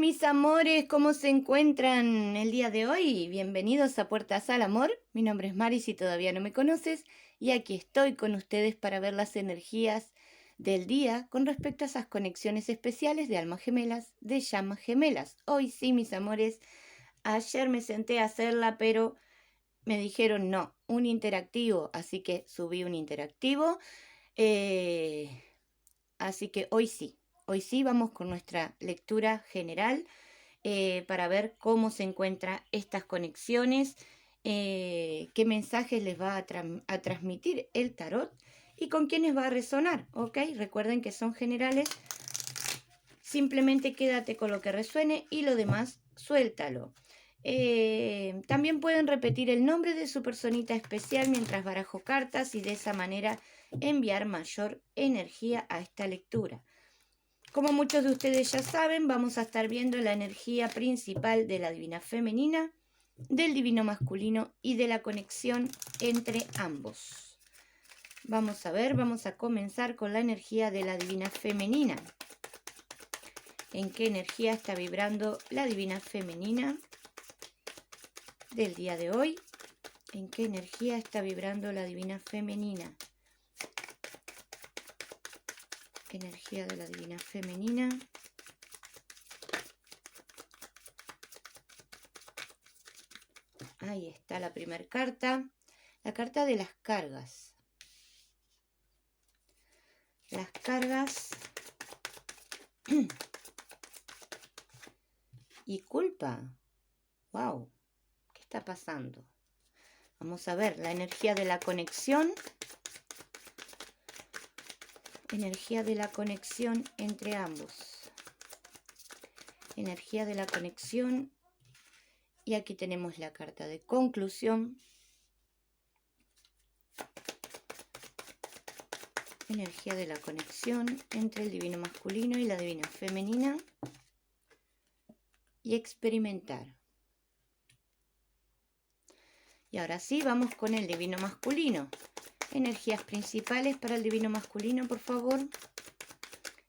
mis amores, ¿cómo se encuentran el día de hoy? Bienvenidos a Puertas al Amor. Mi nombre es Mari, si todavía no me conoces, y aquí estoy con ustedes para ver las energías del día con respecto a esas conexiones especiales de almas gemelas, de llamas gemelas. Hoy sí, mis amores, ayer me senté a hacerla, pero me dijeron no, un interactivo, así que subí un interactivo. Así que hoy sí vamos con nuestra lectura general para ver cómo se encuentran estas conexiones, qué mensajes les va a transmitir el tarot y con quiénes va a resonar, ¿ok? Recuerden que son generales, simplemente quédate con lo que resuene y lo demás suéltalo. También pueden repetir el nombre de su personita especial mientras barajo cartas y de esa manera enviar mayor energía a esta lectura. Como muchos de ustedes ya saben, vamos a estar viendo la energía principal de la divina femenina, del divino masculino y de la conexión entre ambos. Vamos a ver, vamos a comenzar con la energía de la divina femenina. ¿En qué energía está vibrando la divina femenina del día de hoy? ¿En qué energía está vibrando la divina femenina? Energía de la divina femenina. Ahí está la primera carta, la carta de las cargas. Las cargas y culpa. Wow, ¿qué está pasando? Vamos a ver la energía de la conexión. Energía de la conexión entre ambos. Energía de la conexión. Y aquí tenemos la carta de conclusión. Energía de la conexión entre el divino masculino y la divina femenina. Y experimentar. Y ahora sí, vamos con el divino masculino. Energías principales para el divino masculino, por favor.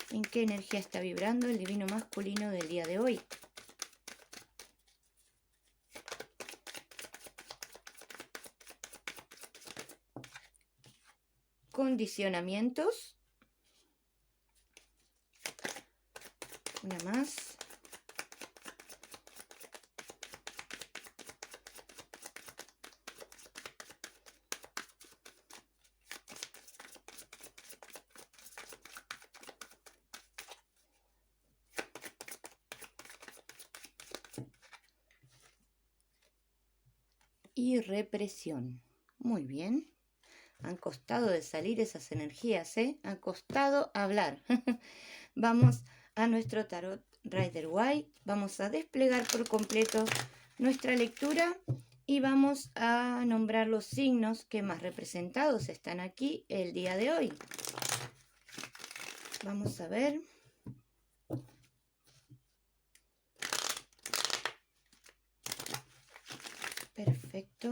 ¿En qué energía está vibrando el divino masculino del día de hoy? Condicionamientos. Una más. Y represión. Muy bien. Han costado de salir esas energías, ¿eh? Han costado hablar. Vamos a nuestro tarot Rider Waite. Vamos a desplegar por completo nuestra lectura y vamos a nombrar los signos que más representados están aquí el día de hoy. Vamos a ver. Perfecto.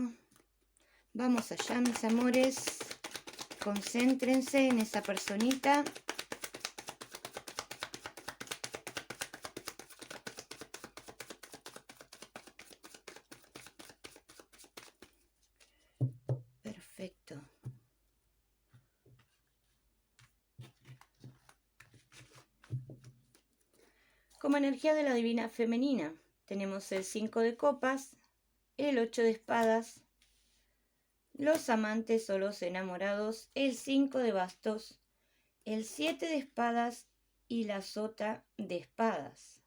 Vamos allá, mis amores. Concéntrense en esa personita. Perfecto. Como energía de la divina femenina, tenemos el 5 de copas, el 8 de espadas, los amantes o los enamorados, el 5 de bastos, el 7 de espadas y la sota de espadas.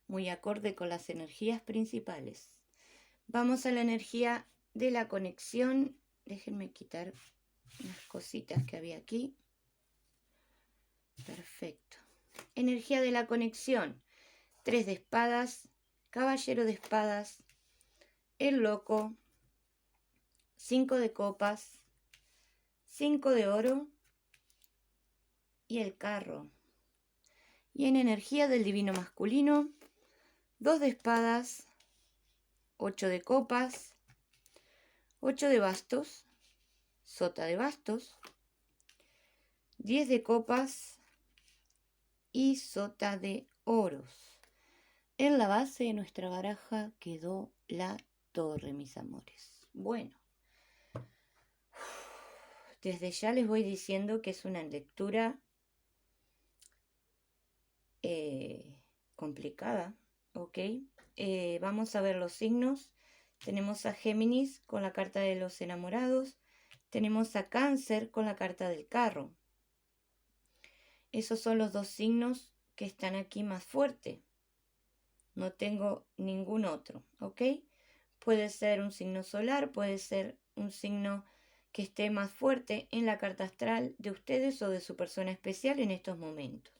Muy acorde con las energías principales. Vamos a la energía de la conexión. Déjenme quitar unas cositas que había aquí. Perfecto. Energía de la conexión. 3 de espadas, caballero de espadas, el loco, 5 de copas, 5 de oro y el carro. Y en energía del divino masculino, 2 de espadas, 8 de copas, 8 de bastos, sota de bastos, 10 de copas y sota de oros. En la base de nuestra baraja quedó la torre, mis amores. Bueno, desde ya les voy diciendo que es una lectura complicada, ¿ok? Vamos a ver los signos. Tenemos a Géminis con la carta de los enamorados. Tenemos a Cáncer con la carta del carro. Esos son los dos signos que están aquí más fuertes. No tengo ningún otro, ¿ok? Puede ser un signo solar, puede ser un signo que esté más fuerte en la carta astral de ustedes o de su persona especial en estos momentos.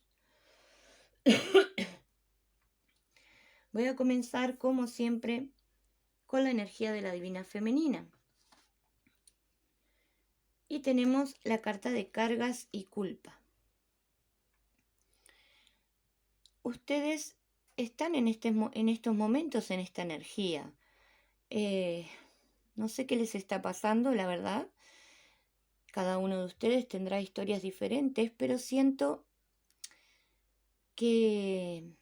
Voy a comenzar, como siempre, con la energía de la divina femenina. Y tenemos la carta de cargas y culpa. Ustedes están en estos momentos en esta energía. No sé qué les está pasando, la verdad. Cada uno de ustedes tendrá historias diferentes, pero siento que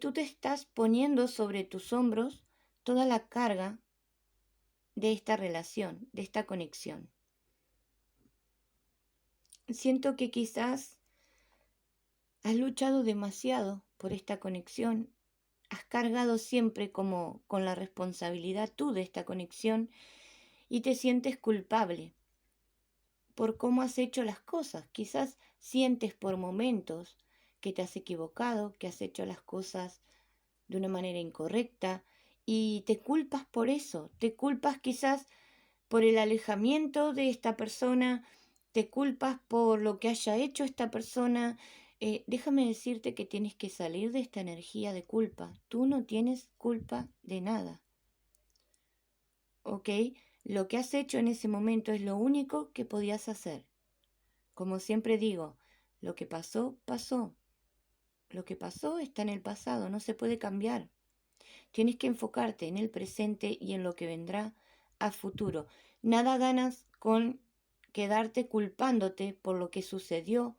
tú te estás poniendo sobre tus hombros toda la carga de esta relación, de esta conexión. Siento que quizás has luchado demasiado por esta conexión, has cargado siempre como con la responsabilidad tú de esta conexión y te sientes culpable por cómo has hecho las cosas. Quizás sientes por momentos que te has equivocado, que has hecho las cosas de una manera incorrecta y te culpas por eso, te culpas quizás por el alejamiento de esta persona, te culpas por lo que haya hecho esta persona. Déjame decirte que tienes que salir de esta energía de culpa. Tú no tienes culpa de nada. ¿Ok? Lo que has hecho en ese momento es lo único que podías hacer. Como siempre digo, lo que pasó, pasó. Lo que pasó está en el pasado, no se puede cambiar. Tienes que enfocarte en el presente y en lo que vendrá a futuro. Nada ganas con quedarte culpándote por lo que sucedió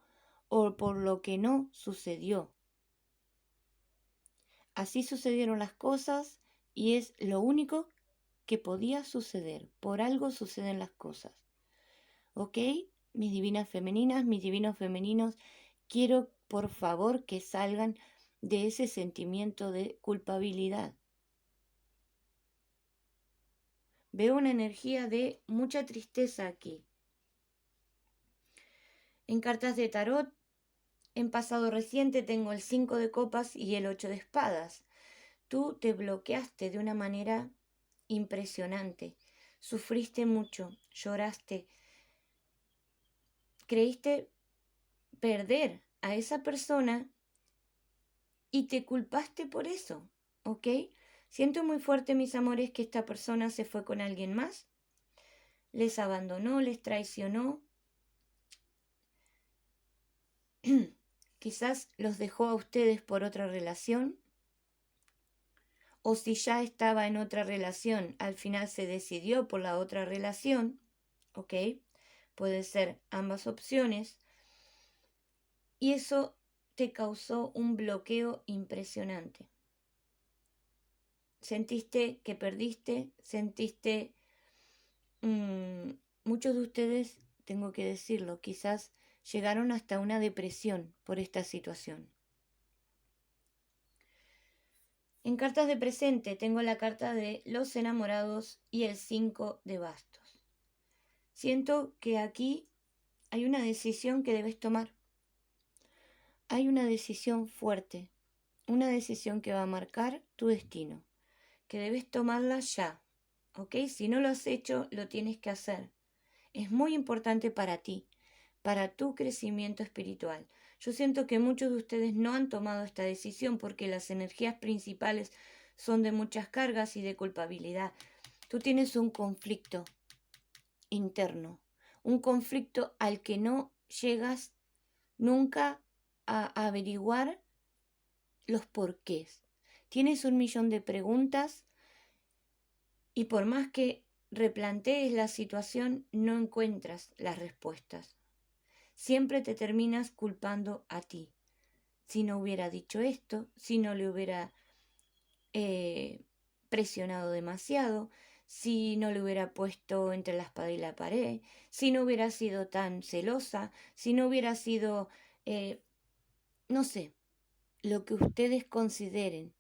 o por lo que no sucedió. Así sucedieron las cosas y es lo único que podía suceder. Por algo suceden las cosas. ¿Ok? Mis divinas femeninas, mis divinos femeninos, quiero por favor que salgan de ese sentimiento de culpabilidad. Veo una energía de mucha tristeza aquí. En cartas de tarot, en pasado reciente tengo el 5 de copas y el 8 de espadas. Tú te bloqueaste de una manera impresionante. Sufriste mucho, lloraste. Creíste perder a esa persona y te culpaste por eso, ¿ok? Siento muy fuerte, mis amores, que esta persona se fue con alguien más, les abandonó, les traicionó, quizás los dejó a ustedes por otra relación, o si ya estaba en otra relación, al final se decidió por la otra relación, ¿ok? Puede ser ambas opciones, y eso te causó un bloqueo impresionante. Sentiste que perdiste, sentiste... muchos de ustedes, tengo que decirlo, quizás llegaron hasta una depresión por esta situación. En cartas de presente tengo la carta de los enamorados y el 5 de bastos. Siento que aquí hay una decisión que debes tomar. Hay una decisión fuerte, una decisión que va a marcar tu destino, que debes tomarla ya, ¿ok? Si no lo has hecho, lo tienes que hacer. Es muy importante para ti, para tu crecimiento espiritual. Yo siento que muchos de ustedes no han tomado esta decisión porque las energías principales son de muchas cargas y de culpabilidad. Tú tienes un conflicto interno, un conflicto al que no llegas nunca a averiguar los porqués. Tienes 1.000.000 de preguntas y por más que replantees la situación, no encuentras las respuestas. Siempre te terminas culpando a ti. si no hubiera dicho esto, si no le hubiera presionado demasiado, si no le hubiera puesto entre la espada y la pared, si no hubiera sido tan celosa, si no hubiera sido, no sé, lo que ustedes consideren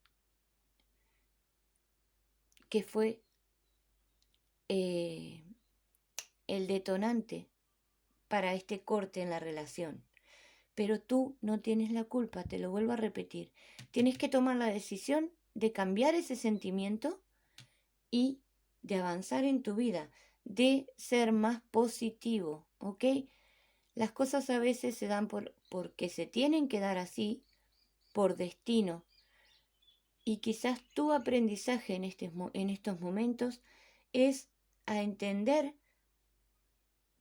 que fue el detonante para este corte en la relación. Pero tú no tienes la culpa, te lo vuelvo a repetir. Tienes que tomar la decisión de cambiar ese sentimiento y de avanzar en tu vida, de ser más positivo, ¿ok? Las cosas a veces se dan porque se tienen que dar así, por destino. Y quizás tu aprendizaje en estos momentos es a entender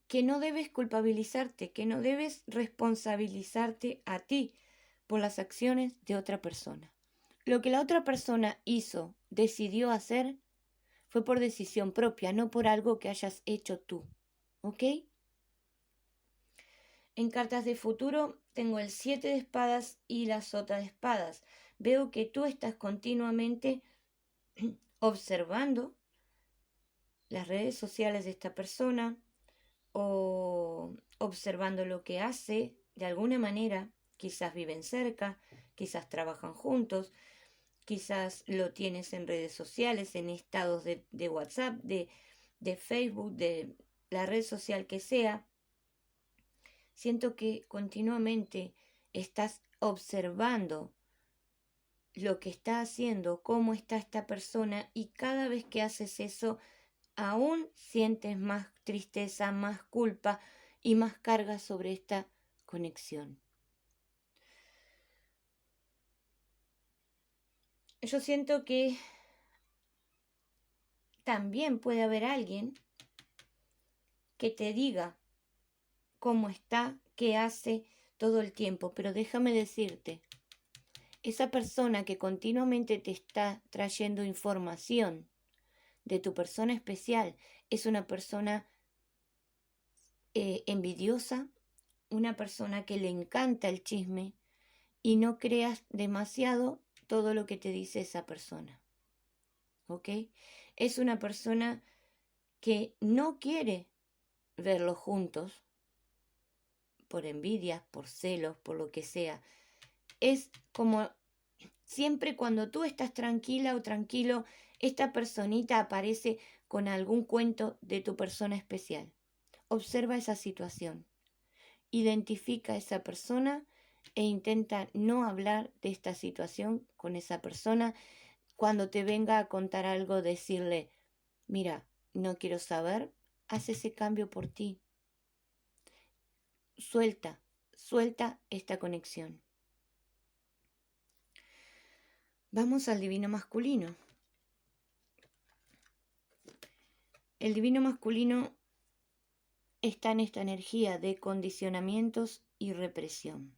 que no debes culpabilizarte, que no debes responsabilizarte a ti por las acciones de otra persona. Lo que la otra persona hizo, decidió hacer, fue por decisión propia, no por algo que hayas hecho tú. ¿Ok? En cartas de futuro tengo el 7 de espadas y la sota de espadas. Veo que tú estás continuamente observando las redes sociales de esta persona o observando lo que hace de alguna manera. Quizás viven cerca, quizás trabajan juntos, quizás lo tienes en redes sociales, en estados de WhatsApp, de Facebook, de la red social que sea. Siento que continuamente estás observando lo que está haciendo, cómo está esta persona, y cada vez que haces eso, aún sientes más tristeza, más culpa y más carga sobre esta conexión. Yo siento que también puede haber alguien que te diga cómo está, qué hace todo el tiempo, pero déjame decirte, esa persona que continuamente te está trayendo información de tu persona especial es una persona envidiosa, una persona que le encanta el chisme, y no creas demasiado todo lo que te dice esa persona. ¿Ok? Es una persona que no quiere verlos juntos por envidia, por celos, por lo que sea. Es como siempre cuando tú estás tranquila o tranquilo, esta personita aparece con algún cuento de tu persona especial. Observa esa situación, identifica a esa persona e intenta no hablar de esta situación con esa persona. Cuando te venga a contar algo, decirle, mira, no quiero saber, haz ese cambio por ti. Suelta esta conexión. Vamos al divino masculino. El divino masculino está en esta energía de condicionamientos y represión.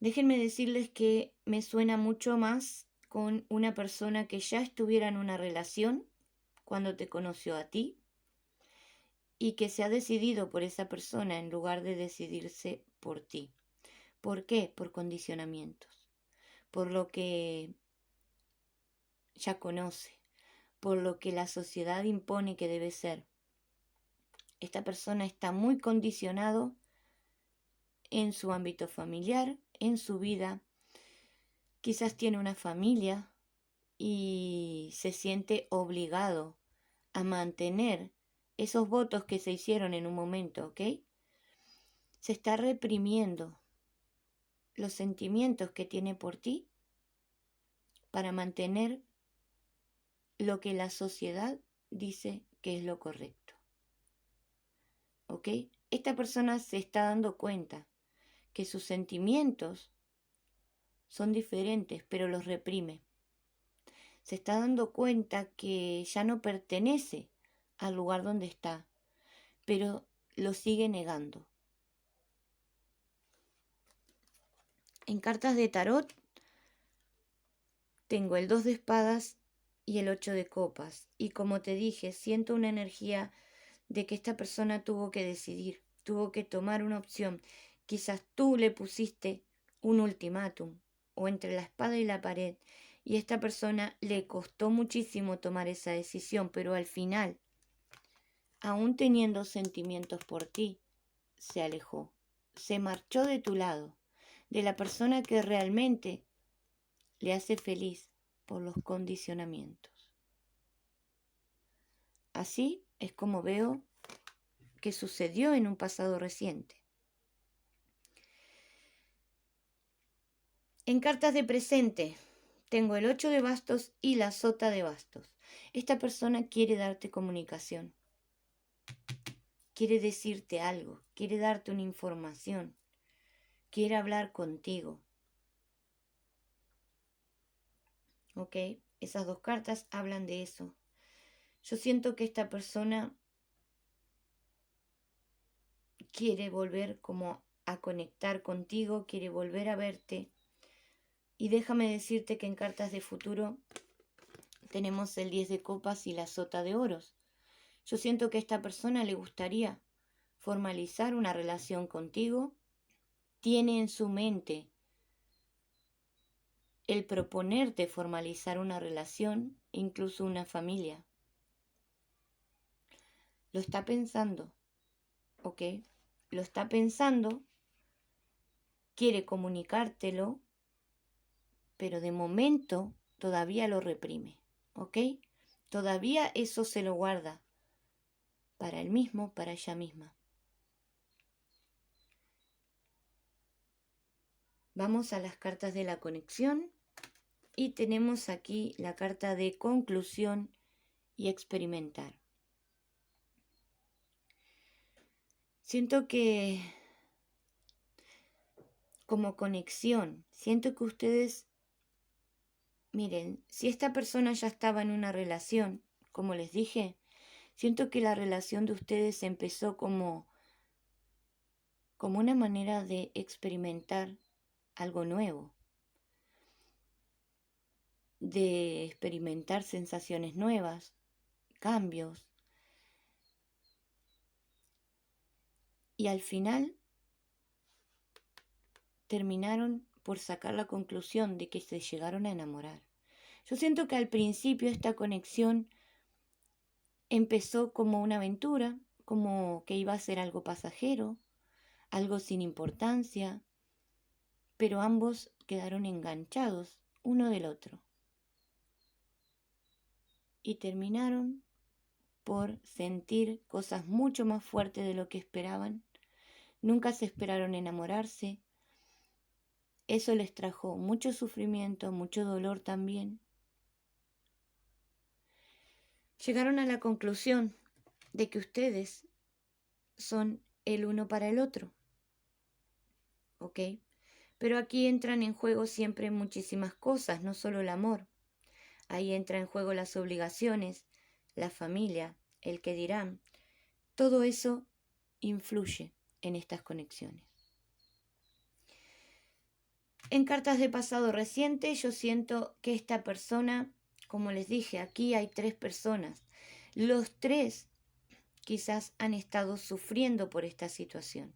Déjenme decirles que me suena mucho más con una persona que ya estuviera en una relación cuando te conoció a ti y que se ha decidido por esa persona en lugar de decidirse por ti. ¿Por qué? Por condicionamientos, por lo que ya conoce, por lo que la sociedad impone que debe ser. Esta persona está muy condicionado en su ámbito familiar, en su vida. Quizás tiene una familia y se siente obligado a mantener esos votos que se hicieron en un momento, ¿ok? Se está reprimiendo los sentimientos que tiene por ti para mantener lo que la sociedad dice que es lo correcto. ¿Ok? Esta persona se está dando cuenta que sus sentimientos son diferentes, pero los reprime. Se está dando cuenta que ya no pertenece al lugar donde está, pero lo sigue negando. En cartas de tarot tengo el 2 de espadas y el 8 de copas. Y como te dije, siento una energía de que esta persona tuvo que decidir, tuvo que tomar una opción. Quizás tú le pusiste un ultimátum o entre la espada y la pared y a esta persona le costó muchísimo tomar esa decisión, pero al final, aún teniendo sentimientos por ti, se alejó, se marchó de tu lado, de la persona que realmente le hace feliz por los condicionamientos. Así es como veo que sucedió en un pasado reciente. En cartas de presente tengo el 8 de bastos y la sota de bastos. Esta persona quiere darte comunicación, quiere decirte algo, quiere darte una información, quiere hablar contigo. ¿Ok? Esas dos cartas hablan de eso. Yo siento que esta persona quiere volver como a conectar contigo, quiere volver a verte. Y déjame decirte que en cartas de futuro tenemos el 10 de copas y la sota de oros. Yo siento que a esta persona le gustaría formalizar una relación contigo. Tiene en su mente el proponerte formalizar una relación, incluso una familia. Lo está pensando, ¿ok? Lo está pensando, quiere comunicártelo, pero de momento todavía lo reprime, ¿ok? Todavía eso se lo guarda para él mismo, para ella misma. Vamos a las cartas de la conexión y tenemos aquí la carta de conclusión y experimentar. Siento que como conexión, siento que ustedes, miren, si esta persona ya estaba en una relación, como les dije, siento que la relación de ustedes empezó como una manera de experimentar algo nuevo, de experimentar sensaciones nuevas, cambios. Y al final terminaron por sacar la conclusión de que se llegaron a enamorar. Yo siento que al principio esta conexión empezó como una aventura, como que iba a ser algo pasajero, algo sin importancia, pero ambos quedaron enganchados uno del otro. Y terminaron por sentir cosas mucho más fuertes de lo que esperaban. Nunca se esperaron enamorarse. Eso les trajo mucho sufrimiento, mucho dolor también. Llegaron a la conclusión de que ustedes son el uno para el otro. ¿Ok? Pero aquí entran en juego siempre muchísimas cosas, no solo el amor. Ahí entra en juego las obligaciones, la familia, el que dirán. Todo eso influye en estas conexiones. En cartas de pasado reciente yo siento que esta persona, como les dije, aquí hay 3 personas. Los 3 quizás han estado sufriendo por esta situación.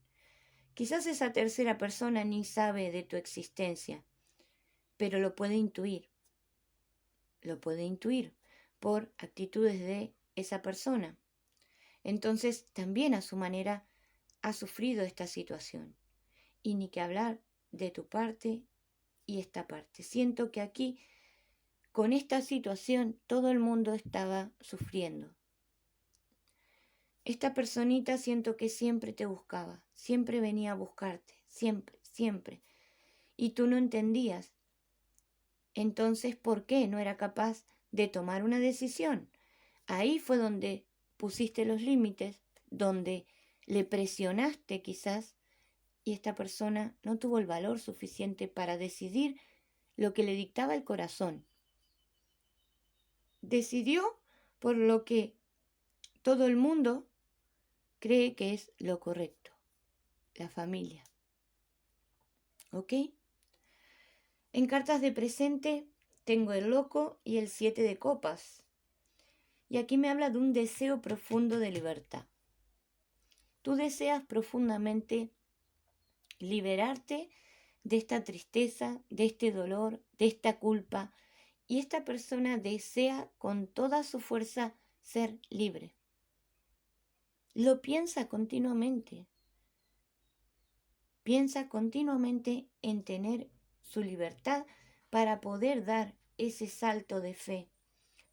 Quizás esa tercera persona ni sabe de tu existencia, pero lo puede intuir. Lo puede intuir por actitudes de esa persona. Entonces también a su manera ha sufrido esta situación. Y ni que hablar de tu parte y esta parte. Siento que aquí, con esta situación, todo el mundo estaba sufriendo. Esta personita siento que siempre te buscaba, siempre venía a buscarte, siempre, siempre. Y tú no entendías. Entonces, ¿por qué no era capaz de tomar una decisión? Ahí fue donde pusiste los límites, donde le presionaste quizás, y esta persona no tuvo el valor suficiente para decidir lo que le dictaba el corazón. Decidió por lo que todo el mundo cree que es lo correcto, la familia. ¿Ok? En cartas de presente tengo el loco y el 7 de copas. Y aquí me habla de un deseo profundo de libertad. Tú deseas profundamente liberarte de esta tristeza, de este dolor, de esta culpa. Y esta persona desea con toda su fuerza ser libre. Lo piensa continuamente. Piensa continuamente en tener su libertad para poder dar ese salto de fe,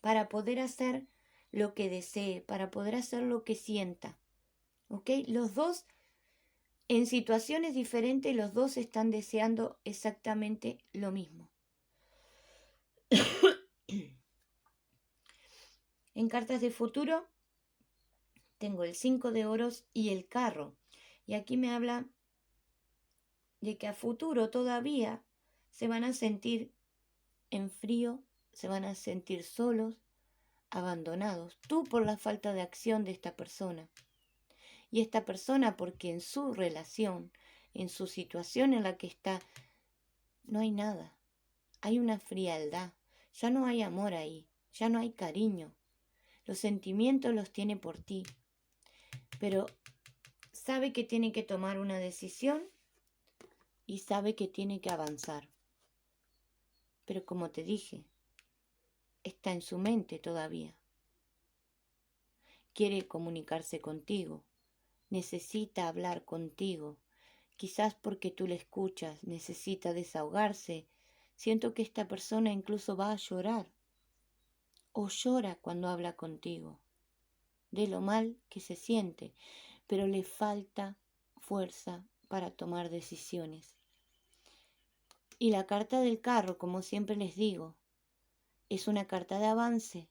para poder hacer lo que desee, para poder hacer lo que sienta. ¿Ok? Los dos, en situaciones diferentes, los dos están deseando exactamente lo mismo. En cartas de futuro tengo el 5 de oros y el carro. Y aquí me habla de que a futuro todavía se van a sentir en frío, se van a sentir solos, abandonados. Tú por la falta de acción de esta persona. Y esta persona porque en su relación, en su situación en la que está, no hay nada. Hay una frialdad. Ya no hay amor ahí. Ya no hay cariño. Los sentimientos los tiene por ti. Pero sabe que tiene que tomar una decisión y sabe que tiene que avanzar. Pero como te dije, está en su mente todavía. Quiere comunicarse contigo. Necesita hablar contigo. Quizás porque tú le escuchas, necesita desahogarse. Siento que esta persona incluso va a llorar. O llora cuando habla contigo. De lo mal que se siente. Pero le falta fuerza para tomar decisiones. Y la carta del carro, como siempre les digo, es una carta de avance.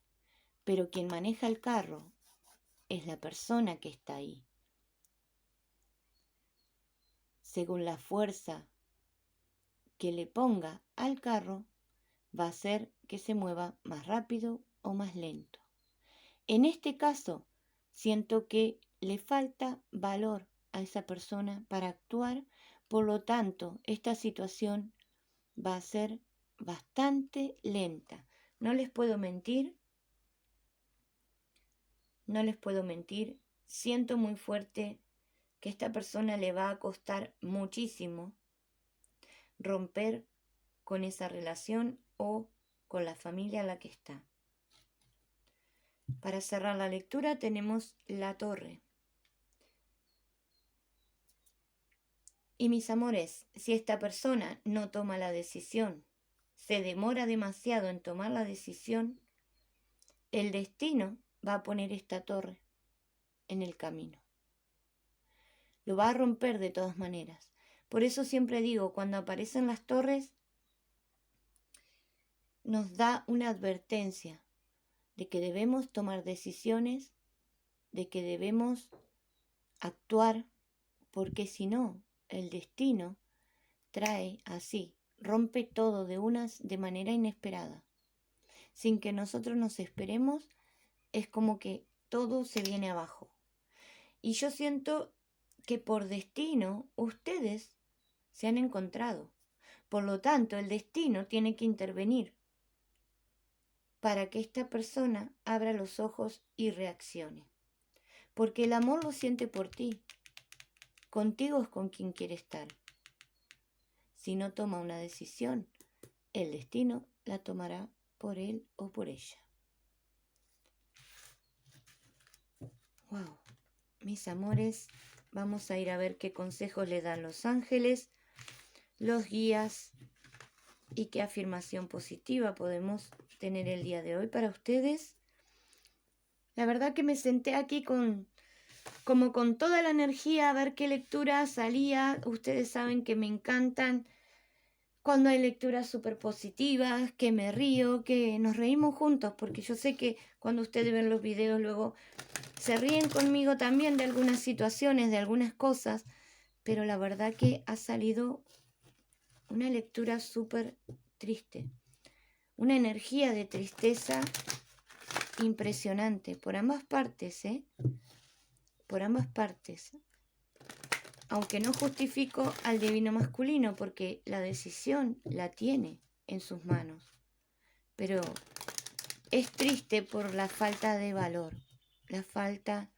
Pero quien maneja el carro es la persona que está ahí. Según la fuerza que le ponga al carro, va a hacer que se mueva más rápido o más lento. En este caso, siento que le falta valor a esa persona para actuar, por lo tanto, esta situación va a ser bastante lenta. No les puedo mentir, siento muy fuerte que a esta persona le va a costar muchísimo romper con esa relación o con la familia en la que está. Para cerrar la lectura tenemos la torre. Y mis amores, si esta persona no toma la decisión, se demora demasiado en tomar la decisión, el destino va a poner esta torre en el camino. Lo va a romper de todas maneras. Por eso siempre digo, cuando aparecen las torres, nos da una advertencia de que debemos tomar decisiones, de que debemos actuar, porque si no, el destino trae así, rompe todo de manera inesperada. Sin que nosotros nos esperemos, es como que todo se viene abajo. Y yo siento que por destino ustedes se han encontrado. Por lo tanto, el destino tiene que intervenir para que esta persona abra los ojos y reaccione. Porque el amor lo siente por ti. Contigo es con quien quiere estar. Si no toma una decisión, el destino la tomará por él o por ella. Wow, mis amores, vamos a ir a ver qué consejos le dan los ángeles, los guías y qué afirmación positiva podemos tener el día de hoy para ustedes. La verdad que me senté aquí como con toda la energía a ver qué lectura salía. Ustedes saben que me encantan cuando hay lecturas súper positivas, que me río, que nos reímos juntos, porque yo sé que cuando ustedes ven los videos luego se ríen conmigo también de algunas situaciones, de algunas cosas, pero la verdad que ha salido una lectura súper triste, una energía de tristeza impresionante por ambas partes, por ambas partes. Aunque no justifico al divino masculino porque la decisión la tiene en sus manos. Pero es triste por la falta de valor, la falta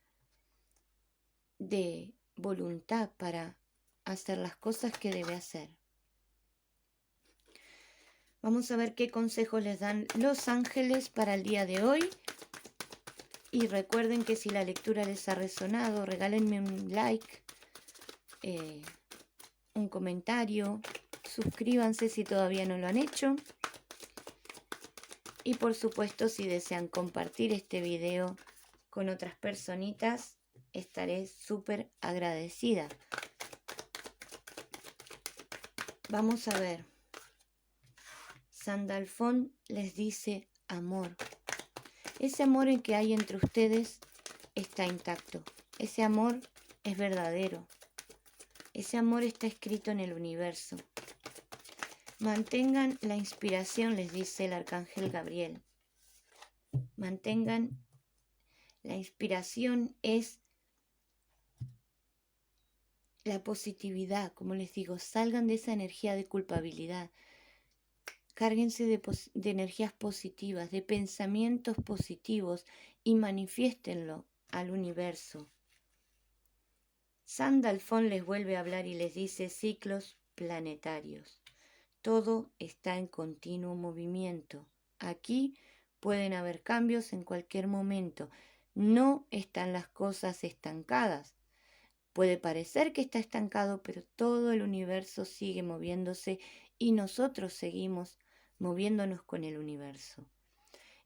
de voluntad para a hacer las cosas que debe hacer. Vamos a ver qué consejos les dan los ángeles para el día de hoy. Y recuerden que si la lectura les ha resonado, regálenme un like, un comentario, suscríbanse si todavía no lo han hecho. Y por supuesto, si desean compartir este video con otras personitas, estaré súper agradecida. Vamos a ver. Sandalfón les dice amor. Ese amor en que hay entre ustedes está intacto. Ese amor es verdadero. Ese amor está escrito en el universo. Mantengan la inspiración, les dice el arcángel Gabriel. Mantengan la inspiración, es la positividad, como les digo, salgan de esa energía de culpabilidad. Cárguense de energías positivas, de pensamientos positivos y manifiéstenlo al universo. Sandalfón les vuelve a hablar y les dice ciclos planetarios. Todo está en continuo movimiento. Aquí pueden haber cambios en cualquier momento. No están las cosas estancadas. Puede parecer que está estancado, pero todo el universo sigue moviéndose y nosotros seguimos moviéndonos con el universo.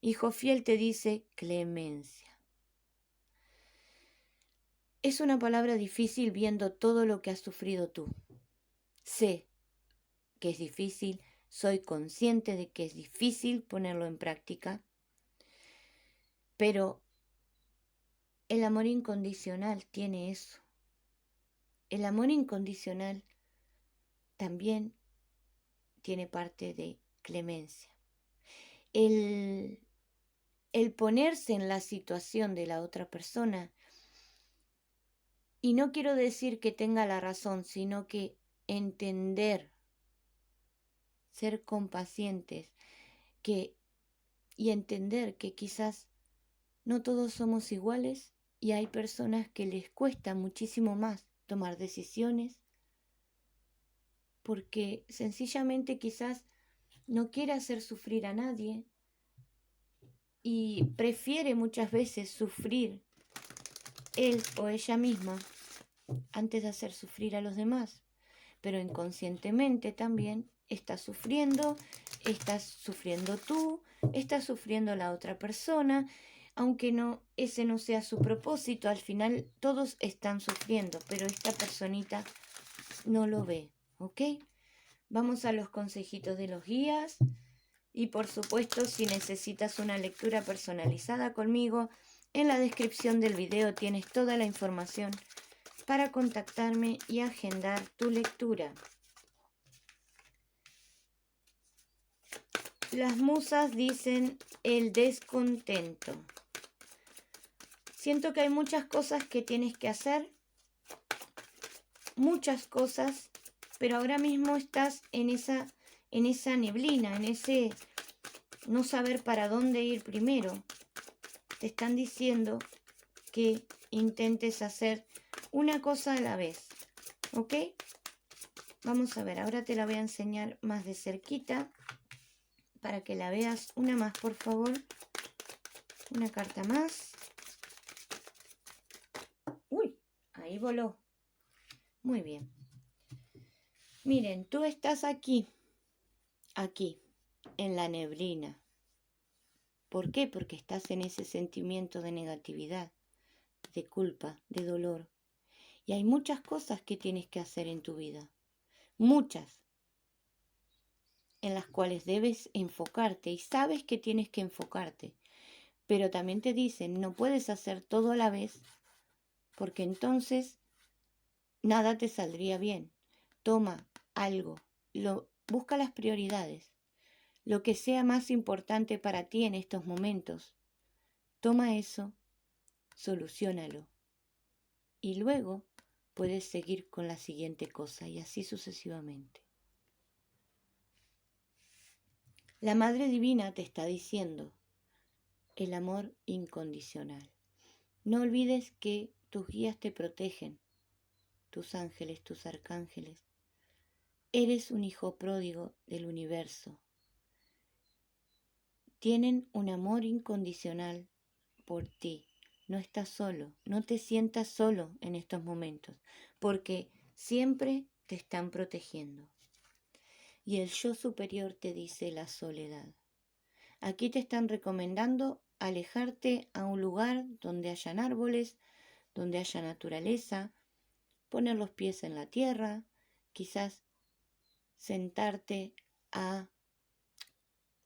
Y Jofiel te dice clemencia. Es una palabra difícil viendo todo lo que has sufrido tú. Sé que es difícil, soy consciente de que es difícil ponerlo en práctica, pero el amor incondicional tiene eso. El amor incondicional también tiene parte de clemencia. El ponerse en la situación de la otra persona, y no quiero decir que tenga la razón, sino que entender, ser compacientes, y entender que quizás no todos somos iguales y hay personas que les cuesta muchísimo más tomar decisiones porque sencillamente quizás no quiere hacer sufrir a nadie y prefiere muchas veces sufrir él o ella misma antes de hacer sufrir a los demás, pero inconscientemente también estás sufriendo tú, estás sufriendo la otra persona, aunque ese no sea su propósito, al final todos están sufriendo, pero esta personita no lo ve, ¿ok? Vamos a los consejitos de los guías. Y por supuesto, si necesitas una lectura personalizada conmigo, en la descripción del video tienes toda la información para contactarme y agendar tu lectura. Las musas dicen el descontento. Siento que hay muchas cosas que tienes que hacer, muchas cosas, pero ahora mismo estás en esa neblina, en ese no saber para dónde ir primero. Te están diciendo que intentes hacer una cosa a la vez, ¿ok? Vamos a ver, ahora te la voy a enseñar más de cerquita para que la veas. Una más, por favor. Una carta más. Uy, ahí voló. Muy bien. Miren, tú estás aquí, en la neblina. ¿Por qué? Porque estás en ese sentimiento de negatividad, de culpa, de dolor. Y hay muchas cosas que tienes que hacer en tu vida. Muchas. En las cuales debes enfocarte y sabes que tienes que enfocarte. Pero también te dicen, no puedes hacer todo a la vez porque entonces nada te saldría bien. Toma algo, busca las prioridades, lo que sea más importante para ti en estos momentos. Toma eso, soluciónalo y luego puedes seguir con la siguiente cosa y así sucesivamente. La Madre Divina te está diciendo el amor incondicional. No olvides que tus guías te protegen. tus ángeles, tus arcángeles. Eres un hijo pródigo del universo. Tienen un amor incondicional por ti. No estás solo, no te sientas solo en estos momentos, porque siempre te están protegiendo. Y el yo superior te dice la soledad. Aquí te están recomendando alejarte a un lugar donde hayan árboles, donde haya naturaleza, poner los pies en la tierra, quizás sentarte a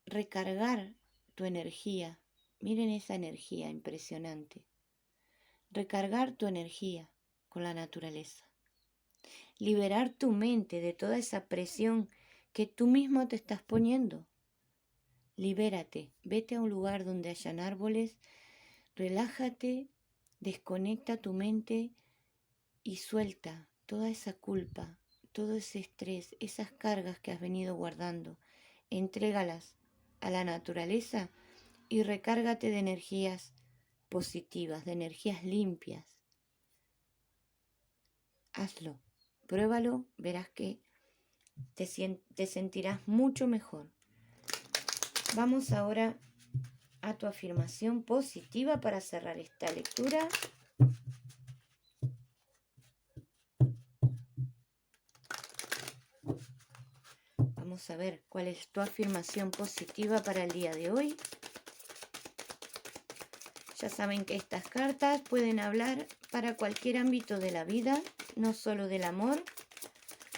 recargar tu energía. Miren esa energía impresionante. Recargar tu energía con la naturaleza. Liberar tu mente de toda esa presión que tú mismo te estás poniendo. Libérate, vete a un lugar donde hayan árboles, relájate, desconecta tu mente y suelta toda esa culpa, todo ese estrés, esas cargas que has venido guardando. Entrégalas a la naturaleza y recárgate de energías positivas, de energías limpias. Hazlo, pruébalo, verás que te sentirás mucho mejor. Vamos ahora a tu afirmación positiva para cerrar esta lectura. Vamos a ver cuál es tu afirmación positiva para el día de hoy. Ya saben que estas cartas pueden hablar para cualquier ámbito de la vida, no solo del amor.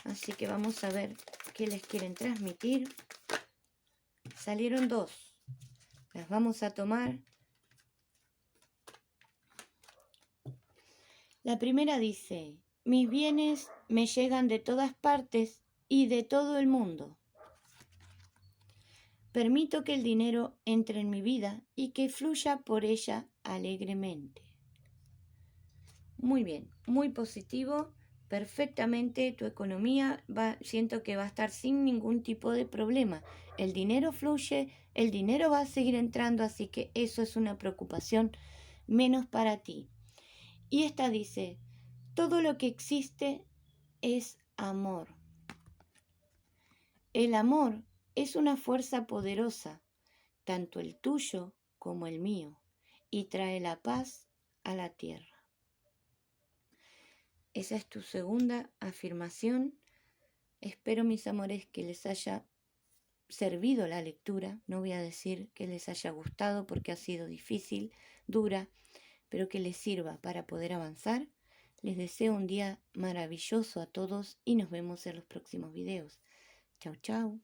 Así que vamos a ver qué les quieren transmitir. Salieron dos. Las vamos a tomar. La primera dice: mis bienes me llegan de todas partes y de todo el mundo. Permito que el dinero entre en mi vida y que fluya por ella alegremente. Muy bien, muy positivo, perfectamente. Tu economía siento que va a estar sin ningún tipo de problema. El dinero fluye, el dinero va a seguir entrando, así que eso es una preocupación menos para ti. Y esta dice: todo lo que existe es amor. El amor es una fuerza poderosa, tanto el tuyo como el mío, y trae la paz a la tierra. Esa es tu segunda afirmación. Espero, mis amores, que les haya servido la lectura. No voy a decir que les haya gustado porque ha sido difícil, dura, pero que les sirva para poder avanzar. Les deseo un día maravilloso a todos y nos vemos en los próximos videos. Chau, chau.